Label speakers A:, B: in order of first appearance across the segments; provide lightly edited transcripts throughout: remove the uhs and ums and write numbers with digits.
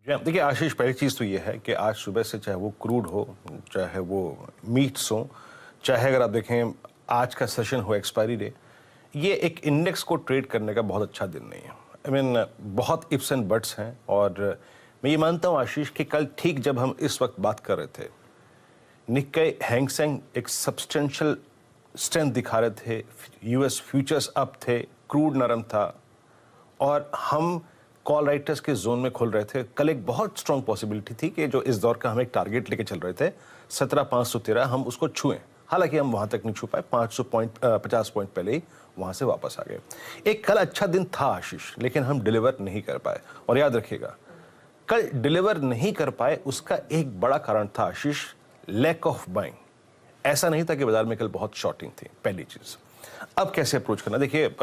A: जी देखिए आशीष, पहली चीज़ तो ये है कि आज सुबह से चाहे वो क्रूड हो, चाहे वो मीट्स हो, चाहे अगर आप देखें आज का सेशन हो एक्सपायरी डे, ये एक इंडेक्स को ट्रेड करने का बहुत अच्छा दिन नहीं है। आई मीन बहुत इफ्स एंड बट्स हैं। और मैं ये मानता हूँ आशीष कि कल ठीक जब हम इस वक्त बात कर रहे थे, निक्केई हैंगसेंग एक सब्सटेंशियल स्ट्रेंथ दिखा रहे थे, यूएस फ्यूचर्स अप थे, क्रूड नरम था और हम कॉल राइटर्स के जोन में खुल रहे थे। कल एक बहुत स्ट्रॉन्ग पॉसिबिलिटी थी कि जो इस दौर का हम एक टारगेट लेके चल रहे थे 17,513, हम उसको छुएं। हालांकि हम वहां तक नहीं छू पाए, 50 पॉइंट पहले ही वहां से वापस आ गए। एक कल अच्छा दिन था आशीष, लेकिन हम डिलीवर नहीं कर पाए। और याद रखिएगा, कल डिलीवर नहीं कर पाए उसका एक बड़ा कारण था आशीष, लैक ऑफ बाइंग। ऐसा नहीं था कि बाजार में कल बहुत शॉर्टिंग थी, पहली चीज। अब कैसे अप्रोच करना, देखिए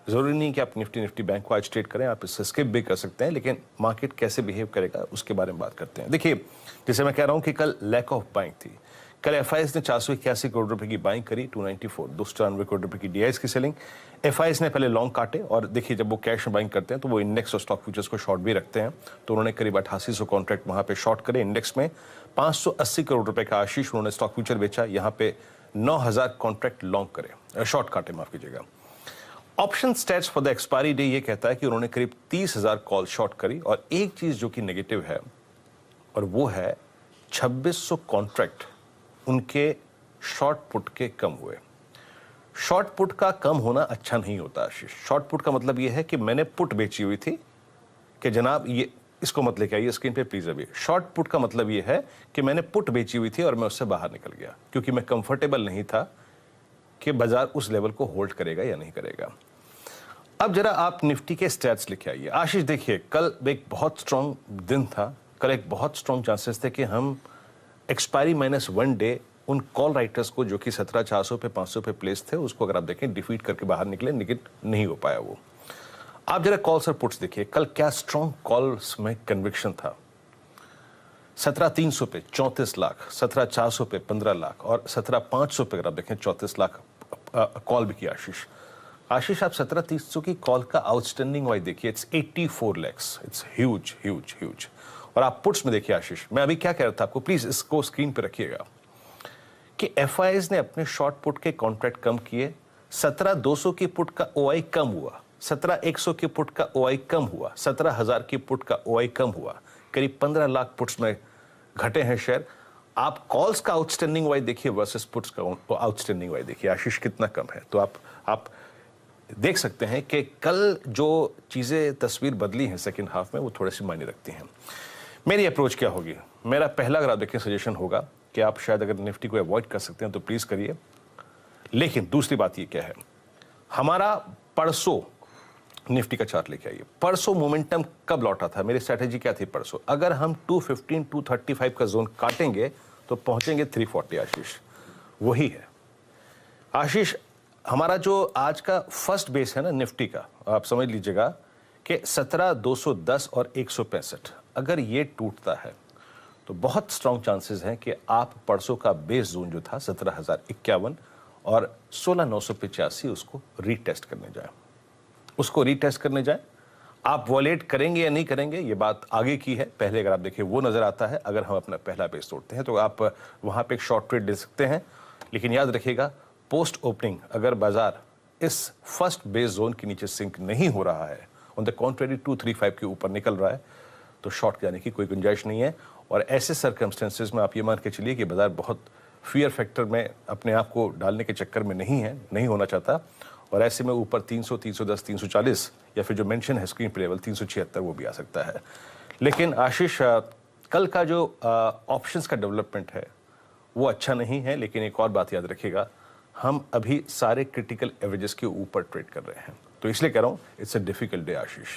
A: जरूरी नहीं कि आप निफ्टी बैंक को आज ट्रेड करें, आप इससे स्किप भी कर सकते हैं, लेकिन मार्केट कैसे बिहेव करेगा उसके बारे में बात करते हैं। देखिए जैसे मैं कह रहा हूं कि कल लैक ऑफ बाइंग थी। कल एफआईएस ने 481 करोड़ रुपए की बाइंग करी, 294 करोड़ रुपए की डीआईएस की सेलिंग। एफआईएस ने पहले लॉन्ग काटे और देखिए जब वो कैश में बाइंग करते हैं तो वो इंडेक्स और स्टॉक फ्यूचर्स को शॉर्ट भी रखते हैं, तो उन्होंने करीब 8800 कॉन्ट्रैक्ट वहां पे शॉर्ट करे। इंडेक्स में 580 करोड़ रुपए का आशीष उन्होंने स्टॉक फ्यूचर बेचा, यहाँ पे 9000 कॉन्ट्रैक्ट लॉन्ग करे, शॉर्ट काटे माफ कीजिएगा। Option stats for the expiry day ये कहता है कि उन्होंने करीब 30,000 कॉल शॉर्ट करी। और एक चीज जो कि नेगेटिव है और वो है 2600 कॉन्ट्रैक्ट उनके शॉर्ट पुट के कम हुए। शॉर्ट पुट का कम होना अच्छा नहीं होता आशीष। शॉर्ट पुट का मतलब ये है कि मैंने पुट बेची हुई थी कि जनाब ये इसको मत लेके आइए स्क्रीन पे प्लीज। अभी शॉर्ट पुट का मतलब ये है कि मैंने पुट बेची हुई थी और मैं उससे बाहर निकल गया क्योंकि मैं कंफर्टेबल नहीं था कि बाजार उस लेवल को होल्ड करेगा या नहीं करेगा। अब जरा आप निफ्टी के स्टैट्स लिखे आइए आशीष। देखिए कल एक बहुत स्ट्रांग दिन था, कल एक बहुत स्ट्रांग चांसेस थे कि हम एक्सपायरी -1 डे उन कॉल राइटर्स को जो कि 17,400 पे 500 पे प्लेस थे उसको अगर आप देखें डिफीट करके बाहर निकले, लेकिन नहीं हो पाया वो। आप जरा कॉल्स और पुट्स देखिए, कल क्या स्ट्रांग कॉल्स में कन्विक्शन था। 17,300 पे 34 लाख, 17,400 पे 15 लाख और 17,500 पे अगर आप देखें 34 लाख कॉल भी किया आशीष। आप 17,300 की कॉल का आउटस्टैंडिंग वाइज देखिए, it's 84 lakhs, it's huge huge huge. और आप पुट्स में देखिए आशीष, मैं अभी क्या कह रहा था आपको, प्लीज इसको स्क्रीन पे रखिएगा कि एफआईएस ने अपने शॉर्ट पुट के कॉन्ट्रैक्ट कम किए। 17,200 की पुट का ओआई कम हुआ, 17,100 की पुट का ओआई कम हुआ, 17,000 की पुट का ओआई कम हुआ, करीब 15 लाख पुट्स में घटे हैं शेयर। आप कॉल्स का आउटस्टैंडिंग वाइज देखिए वर्सेस पुट्स का आउटस्टैंडिंग वाइज देखिए आशीष कितना कम है। तो आप देख सकते हैं कि कल जो चीजें तस्वीर बदली हैं सेकंड हाफ में वो थोड़ी सी मायने रखती हैं। मेरी अप्रोच क्या होगी, मेरा पहला अगर आप देखें सजेशन होगा कि आप शायद अगर निफ्टी को अवॉइड कर सकते हैं तो प्लीज करिए। लेकिन दूसरी बात ये क्या है, हमारा परसों निफ्टी का चार्ट लेके आइए। परसों मोमेंटम कब लौटा था, मेरी स्ट्रेटेजी क्या थी परसों, अगर हम 215 235 का जोन काटेंगे तो पहुंचेंगे 340 आशीष। वही है आशीष हमारा जो आज का फर्स्ट बेस है ना निफ्टी का, आप समझ लीजिएगा कि 17,210 और 165 अगर ये टूटता है तो बहुत स्ट्रांग चांसेस हैं कि आप परसों का बेस जोन जो था 17,051 और 16,985 उसको रीटेस्ट करने जाए। आप वॉलेट करेंगे या नहीं करेंगे ये बात आगे की है। पहले अगर आप देखिए वो नजर आता है, अगर हम अपना पहला बेस तोड़ते हैं तो आप वहां पे एक शॉर्ट ट्रेड ले सकते हैं। लेकिन याद रखिएगा पोस्ट ओपनिंग अगर बाजार इस फर्स्ट बेस जोन के नीचे सिंक नहीं हो रहा है, ऑन द कॉन्ट्रेरी 235 के ऊपर निकल रहा है, तो शॉर्ट जाने की कोई गुंजाइश नहीं है। और ऐसे सर्कमस्टेंसेस में आप ये मान के चलिए कि बाजार बहुत फियर फैक्टर में अपने आप को डालने के चक्कर में नहीं होना चाहता। और ऐसे में ऊपर 300 310 340 या फिर जो मेंशन है स्क्रीन पे लेवल 376 वो भी आ सकता है। लेकिन आशीष कल का जो ऑप्शंस का डेवलपमेंट है वो अच्छा नहीं है। लेकिन एक और बात याद रखिएगा, हम अभी सारे क्रिटिकल एवरेजेस के ऊपर ट्रेड कर रहे हैं, तो इसलिए कह रहा हूं it's a difficult day Ashish.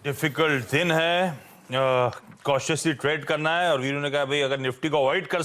B: Difficult दिन है, कॉशियसली ट्रेड करना है। और वीरू ने कहा भाई अगर निफ्टी को अवॉइड कर